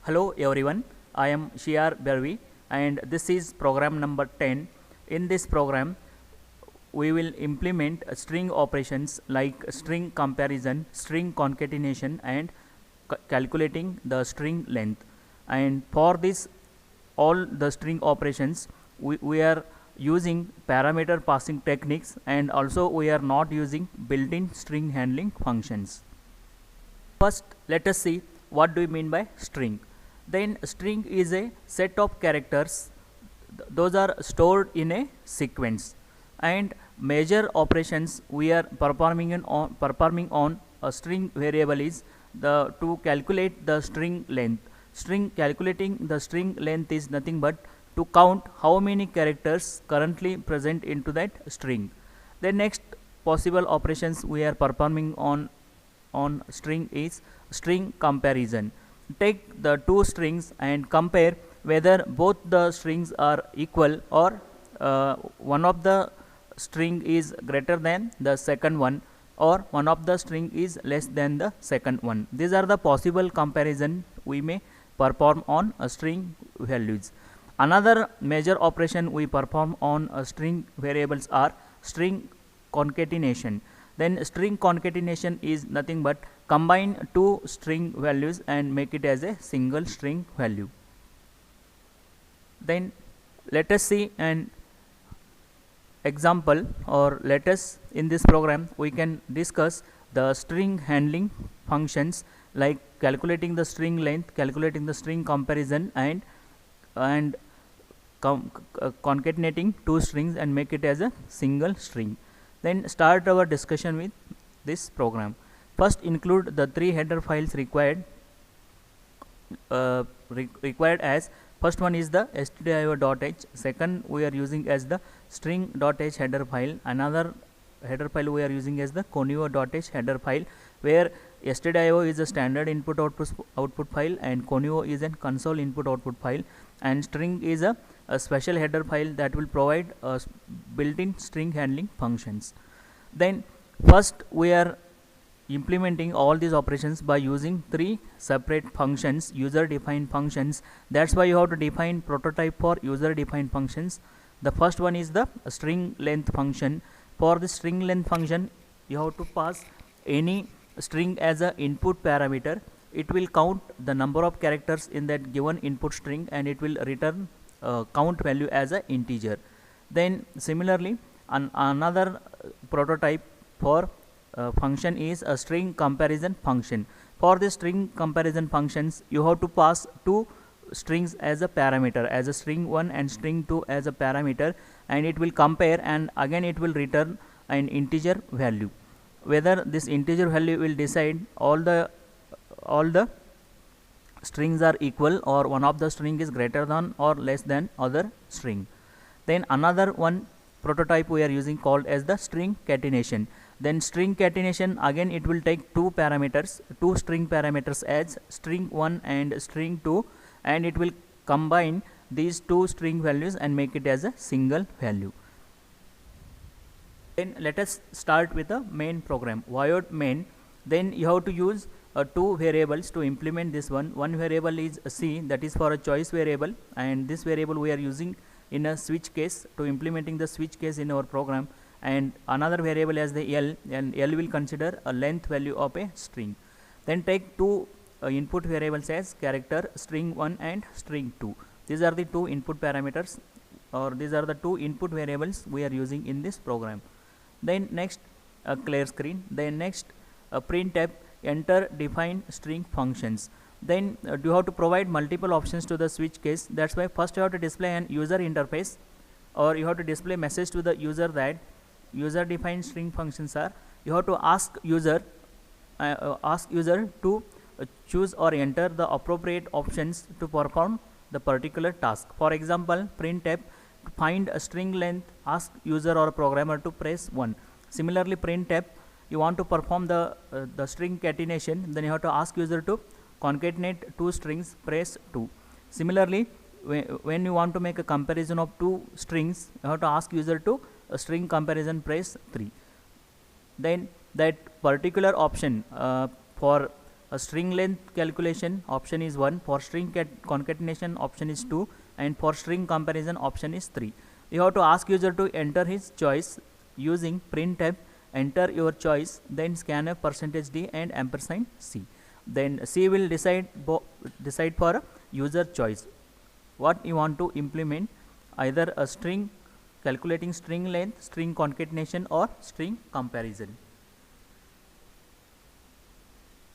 Hello everyone, I am Shiar Bervi and this is program number 10. In this program, we will implement string operations like string comparison, string concatenation and calculating the string length. And for this all the string operations, we are using parameter passing techniques, and also we are not using built-in string handling functions. First, let us see what do we mean by string. Then string is a set of characters, those are stored in a sequence, and major operations we are performing on a string variable is to calculate the string length. Calculating the string length is nothing but to count how many characters currently present into that string. The next possible operations we are performing on string is string comparison. Take the two strings and compare whether both the strings are equal or one of the string is greater than the second one, or one of the string is less than the second one. These are the possible comparison we may perform on a string values. Another major operation we perform on a string variables are string concatenation. Then string concatenation is nothing but combine two string values and make it as a single string value. Then let us see an example, or let us in this program we can discuss the string handling functions like calculating the string length, calculating the string comparison and concatenating two strings and make it as a single string. Then start our discussion with this program. First, include the three header files required. As first one is the stdio.h, second we are using as the string.h header file, another header file we are using as the conio.h header file, where stdio is a standard input output file and conio is a console input output file, and string is a special header file that will provide built-in string handling functions. Then first we are implementing all these operations by using three separate functions, user defined functions. That's why you have to define prototype for user defined functions. The first one is the string length function. For the string length function, you have to pass any string as a input parameter. It will count the number of characters in that given input string and it will return count value as a integer. Then similarly, another prototype for function is a string comparison function. For the string comparison functions, you have to pass two strings as a parameter, as a string 1 and string 2 as a parameter, and it will compare and again it will return an integer value. Whether this integer value will decide all the strings are equal or one of the string is greater than or less than other string. Then another one prototype we are using called as the string catenation. Then string catenation, again it will take two string parameters as string 1 and string 2, and it will combine these two string values and make it as a single value. Then let us start with the main program, void main. Then you have to use two variables to implement this one. One variable is C, that is for a choice variable, and this variable we are using in a switch case to implementing the switch case in our program, and another variable as the L, and L will consider a length value of a string. Then take two input variables as character string 1 and string 2. These are the two input parameters, or these are the two input variables we are using in this program. Then next clear screen. Then next printf enter define string functions. Then you have to provide multiple options to the switch case. That's why first you have to display an user interface, or you have to display message to the user that user defined string functions are. You have to ask user to choose or enter the appropriate options to perform the particular task. For example, printf find a string length, ask user or programmer to press 1. Similarly, printf you want to perform the string catenation, then you have to ask user to concatenate two strings, press 2. Similarly, when you want to make a comparison of two strings, you have to ask user to string comparison, press 3. Then that particular option for a string length calculation option is 1, for string concatenation option is 2, and for string comparison option is 3. You have to ask user to enter his choice using printf, enter your choice, then scanf %d and ampersand c. Then c will decide for user choice what you want to implement, either a string calculating string length, string concatenation, or string comparison.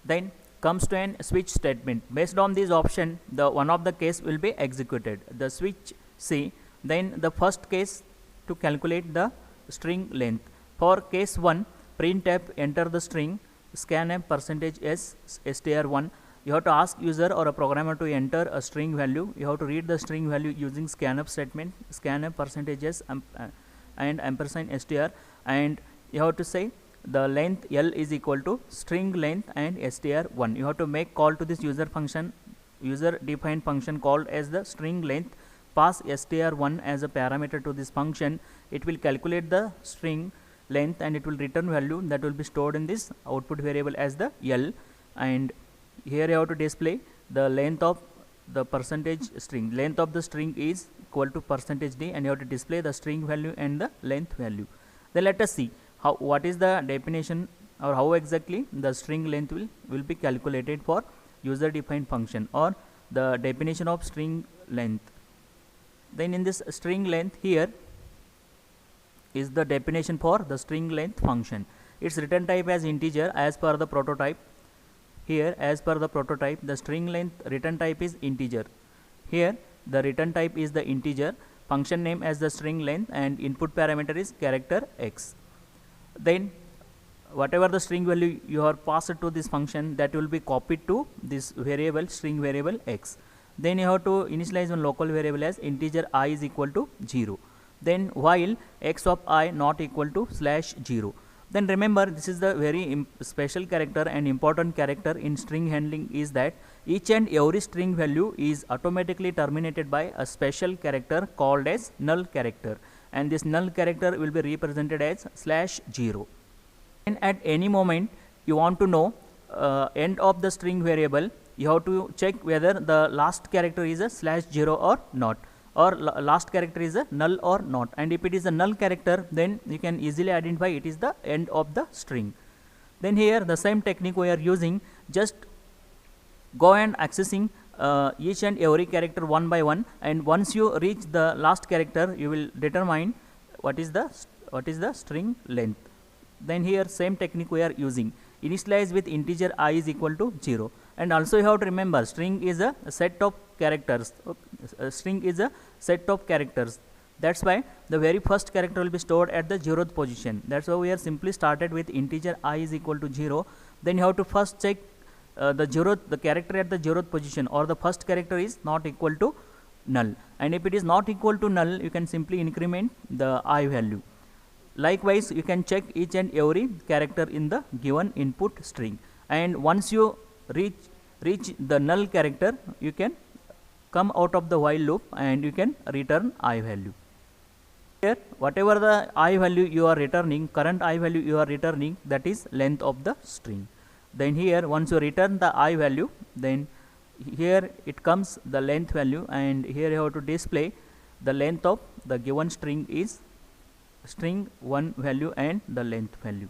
Then comes to an switch statement. Based on this option, the one of the case will be executed. The switch C, then the first case to calculate the string length. For case 1, printf, enter the string, scanf %s str1. You have to ask user or a programmer to enter a string value. You have to read the string value using scanf statement, scanf %s and ampersand str, and you have to say the length L is equal to string length and str1. You have to make call to this user function, user defined function called as the string length, pass str1 as a parameter to this function. It will calculate the string length and it will return value that will be stored in this output variable as the L, and here you have to display the length of the percentage string. Length of the string is equal to %d, and you have to display the string value and the length value. Then let us see what is the definition, or how exactly the string length will be calculated for user defined function, or the definition of string length. Then in this string length, here is the definition for the string length function. Its return type as integer as per the prototype. Here, as per the prototype, the string length return type is integer. Here the return type is the integer, function name as the string length, and input parameter is character x. Then whatever the string value you are passed to this function, that will be copied to this variable, string variable x. Then you have to initialize one local variable as integer I is equal to 0. Then while x of I not equal to /0. Then remember, this is the very special character and important character in string handling, is that each and every string value is automatically terminated by a special character called as null character, and this null character will be represented as /0. And at any moment you want to know end of the string variable, you have to check whether the last character is a /0 or not, or last character is a null or not, and if it is a null character, then you can easily identify it is the end of the string. Then here the same technique we are using, just go and accessing each and every character one by one, and once you reach the last character, you will determine what is the string length. Then here same technique we are using, initialize with integer I is equal to 0, and also you have to remember string is a set of characters. String is a set of characters. That's why the very first character will be stored at the 0th position. That's why we are simply started with integer I is equal to 0. Then you have to first check the character at the 0th position, or the first character is not equal to null, and if it is not equal to null, you can simply increment the I value. Likewise, you can check each and every character in the given input string, and once you reach the null character, you can come out of the while loop and you can return I value. Here whatever the I value you are returning, current I value you are returning, that is length of the string. Then here once you return the I value, then here it comes the length value, and here you have to display the length of the given string is string 1 value and the length value.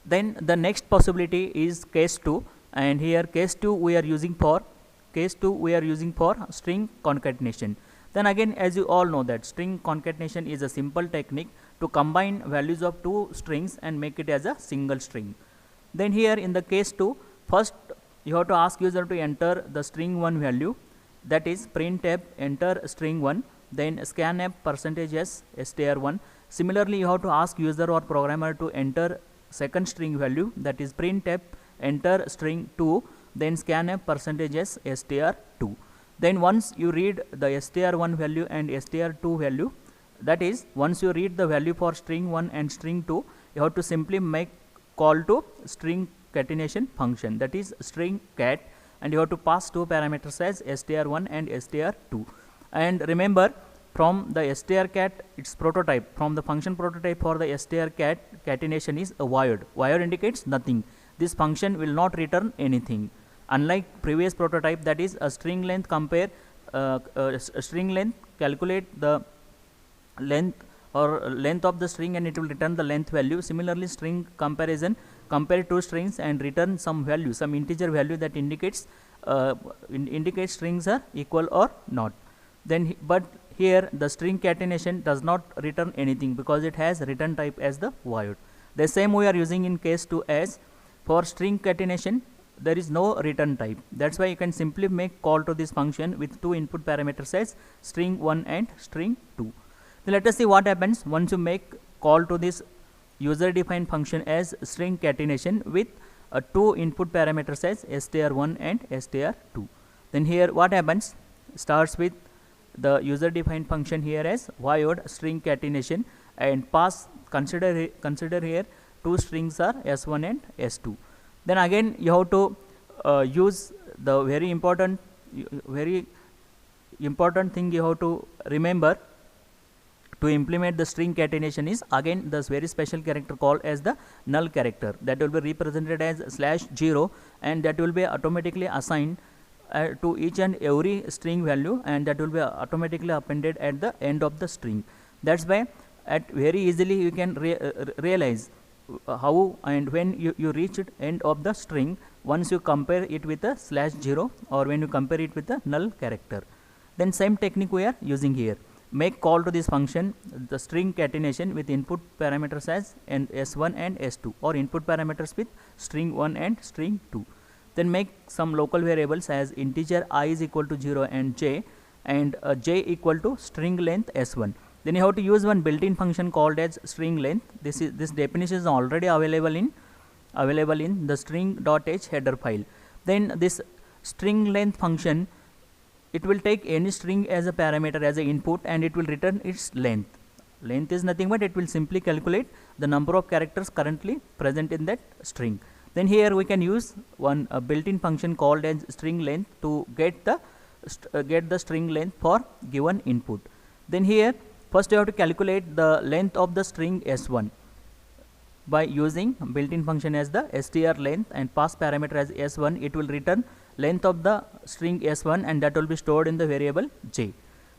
Then the next possibility is case 2, and here case 2 we are using for string concatenation. Then again, as you all know that string concatenation is a simple technique to combine values of two strings and make it as a single string. Then here in the case 2, first you have to ask user to enter the string 1 value, that is printf enter string 1, then scanf %s str1. Similarly, you have to ask user or programmer to enter second string value, that is printf enter string 2, then scanf %s str2. Then once you read the str1 value and str2 value, that is once you read the value for string 1 and string 2, you have to simply make call to string concatenation function, that is string cat, and you have to pass two parameters as str1 and str2. And remember, from the strcat, its prototype, from the function prototype for the strcat concatenation is a void. Void indicates nothing. this function will not return anything. Unlike previous prototype, that is a string length compare string length, calculate the length or length of the string and it will return the length value. Similarly, string comparison, compare two strings and return some value, some integer value that indicates strings are equal or not. Then but here the string catenation does not return anything because it has return type as the void. The same we are using in case 2 as for string catenation there is no return type. That's why you can simply make call to this function with two input parameters as string 1 and string 2. Then let us see what happens once you make call to this user defined function as string catenation with two input parameters as str1 and str2. Then here what happens, starts with the user defined function here as void string catenation and pass, consider here two strings are s1 and s2. Then again you have to use the very important thing you have to remember to implement the string catenation is again this very special character called as the null character, that will be represented as /0 and that will be automatically assigned to each and every string value and that will be automatically appended at the end of the string. That's why at very easily you can realize how and when you reach it end of the string once you compare it with a /0 or when you compare it with a null character. Then same technique we are using here. Make call to this function the string catenation with input parameters as s1 and s2 or input parameters with string 1 and string 2. Then make some local variables as integer I is equal to 0 and j j equal to string length s1. Then you have to use one built-in function called as string length. This definition is already available in the string.h header file. Then this string length function, it will take any string as a parameter as an input and it will return its length. Length is nothing but it will simply calculate the number of characters currently present in that string. Then here we can use one built-in function called as string length to get the string length for given input. Then here first you have to calculate the length of the string s1 by using built-in function as the str length and pass parameter as s1. It will return length of the string s1 and that will be stored in the variable j.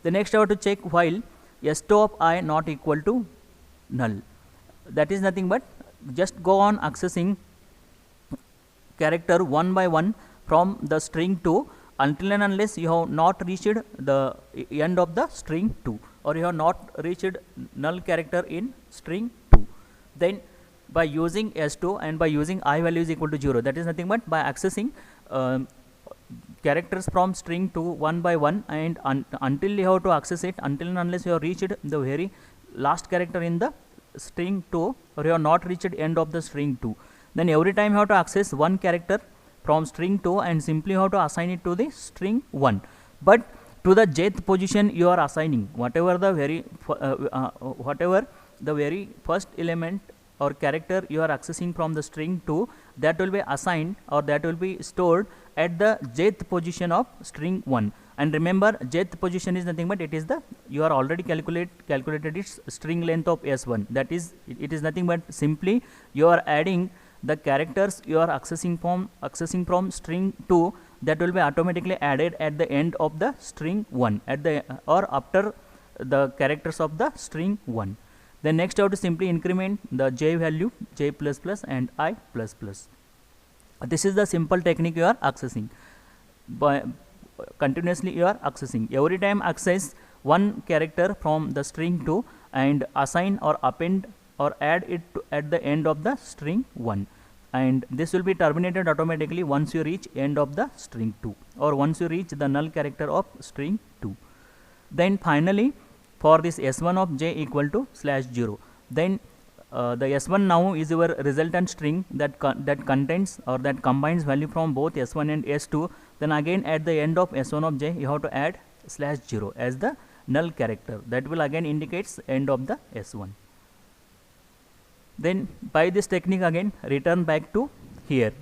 The next I have to check while s2 of I not equal to null. That is nothing but just go on accessing character one by one from the string 2 until and unless you have not reached the end of the string 2 or you have not reached null character in string 2. Then by using s2 and by using I value is equal to 0, that is nothing but by accessing characters from string 2 one by one and until you have to access it, until and unless you have reached the very last character in the string 2 or you have not reached end of the string 2. Then every time you have to access one character from string 2 and simply you have to assign it to the string 1. But to the jth position you are assigning whatever the very first element or character you are accessing from the string 2, that will be assigned or that will be stored at the jth position of string 1. And remember, jth position is nothing but it is the you are already calculated its string length of s1. That is, it is nothing but simply you are adding the characters you are accessing from string 2 that will be automatically added at the end of the string 1 at the or after the characters of the string 1. Then next you have to simply increment the j value, j plus plus and I plus plus. This is the simple technique you are accessing. By continuously you are accessing. Every time access one character from the string 2 and assign or append or add it at the end of the string 1. And this will be terminated automatically once you reach end of the string 2 or once you reach the null character of string 2. Then finally for this s1 of j equal to /0, then the s1 now is your resultant string that contains or that combines value from both s1 and s2. Then again at the end of s1 of j you have to add /0 as the null character, that will again indicates end of the s1. Then by this technique again return back to here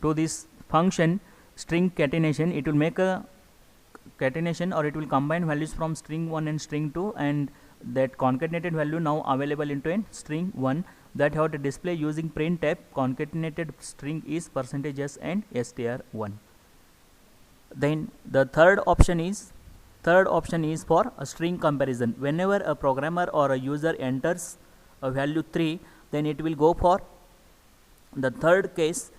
to this function string catenation. It will make a catenation or it will combine values from string 1 and string 2 and that concatenated value now available into a string 1 that you have to display using printf concatenated string is %s and str1. Then the third option is for a string comparison. Whenever a programmer or a user enters a value 3, then it will go for the third case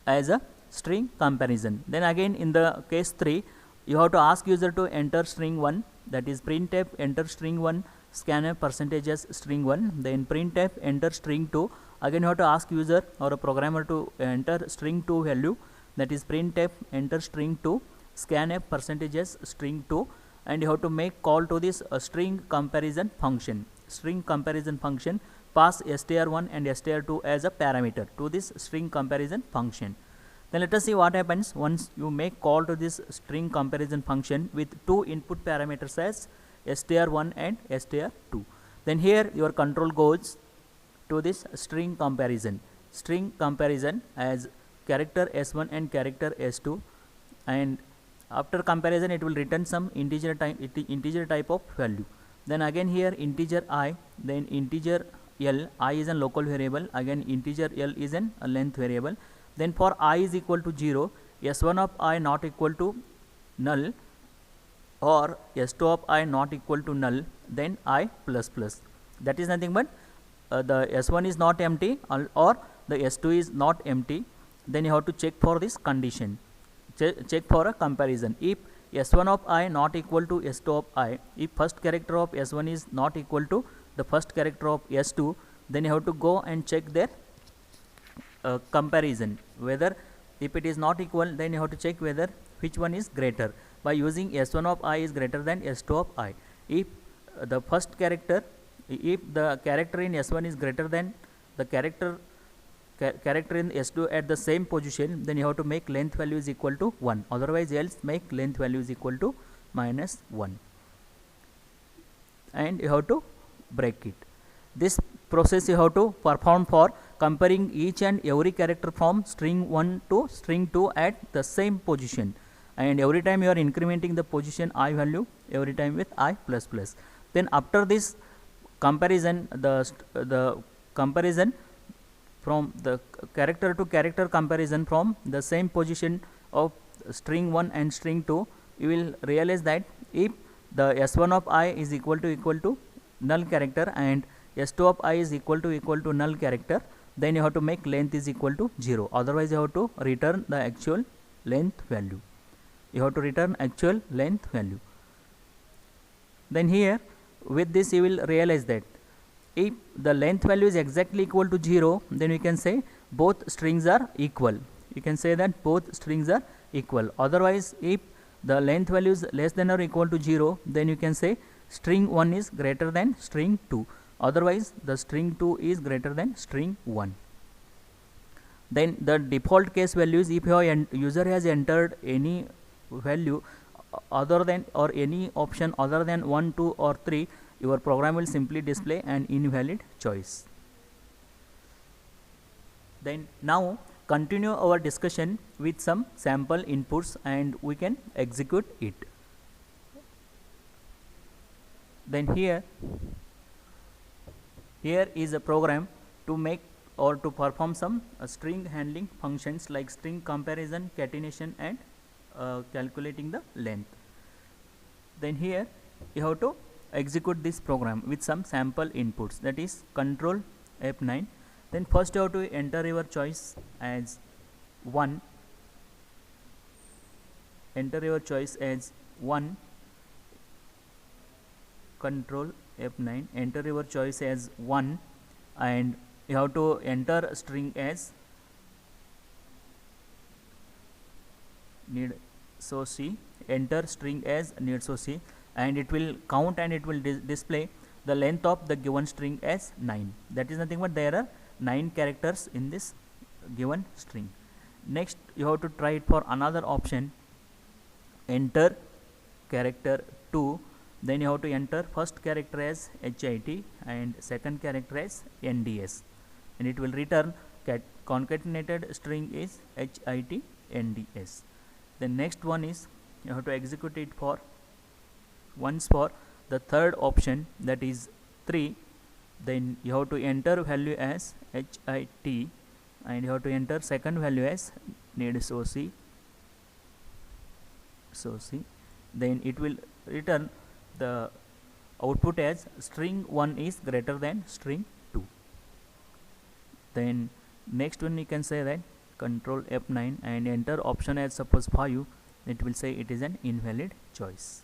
as a string comparison. Then again in the case 3, you have to ask user to enter string 1, that is printf enter string 1 scanf %s string 1, then printf enter string 2. Again you have to ask user or a programmer to enter string 2 value, that is printf enter string 2 scanf %s string 2, and you have to make call to this string comparison function. String comparison function pass str1 and str2 as a parameter to this string comparison function. Then let us see what happens once you make call to this string comparison function with two input parameters as str1 and str2. Then here your control goes to this string comparison as character s1 and character s2, and after comparison it will return some integer type of value. Then again here integer I, then integer l, I is a local variable, again integer l is a length variable. Then for I is equal to 0, s1 of I not equal to null, or s2 of I not equal to null, then I plus plus. That is nothing but the s1 is not empty or the s2 is not empty. Then you have to check for this condition, check for a comparison. If s1 of I not equal to s2 of I, if first character of s1 is not equal to the first character of s2, then you have to go and check their comparison. Whether if it is not equal, then you have to check whether which one is greater by using s1 of I is greater than s2 of I. If the first character, if the character in s1 is greater than the character in s2 at the same position, then you have to make length value is equal to 1, otherwise else make length value is equal to -1, and you have to break it. This process you have to perform for comparing each and every character from string 1 to string 2 at the same position, and every time you are incrementing the position I value every time with I plus plus. Then after this comparison, the comparison from the character to character comparison from the same position of string 1 and string 2, you will realize that if the s1 of I is equal to null character and s2 of I is equal to null character, then you have to make length is equal to 0, otherwise you have to return the actual length value. Then here with this you will realize that if the length value is exactly equal to 0, then we can say both strings are equal. You can say that both strings are equal. Otherwise, if the length value is less than or equal to 0, then you can say string 1 is greater than string 2. Otherwise, the string 2 is greater than string 1. Then the default case values, if your user has entered any value other than or any option other than 1, 2 or 3, your program will simply display an invalid choice. Then now continue our discussion with some sample inputs and we can execute it. Then here is a program to make or to perform some string handling functions like string comparison, catenation and calculating the length. Then here you have to execute this program with some sample inputs, that is control F9. Then first you have to enter your choice as 1, control F9, enter your choice as 1, and you have to enter string as need so c, enter string as need so c, and it will count and it will display the length of the given string as 9. That is nothing but there are 9 characters in this given string. Next you have to try it for another option, enter character 2. Then you have to enter first character as HIT and second character as NDS, and it will return concatenated string is HIT NDS. The next one is you have to execute it for once for the third option, that is 3, then you have to enter value as HIT, and you have to enter second value as need soc, then it will return the output as string 1 is greater than string 2. Then next one you can say that control F9 and enter option as suppose 5, it will say it is an invalid choice.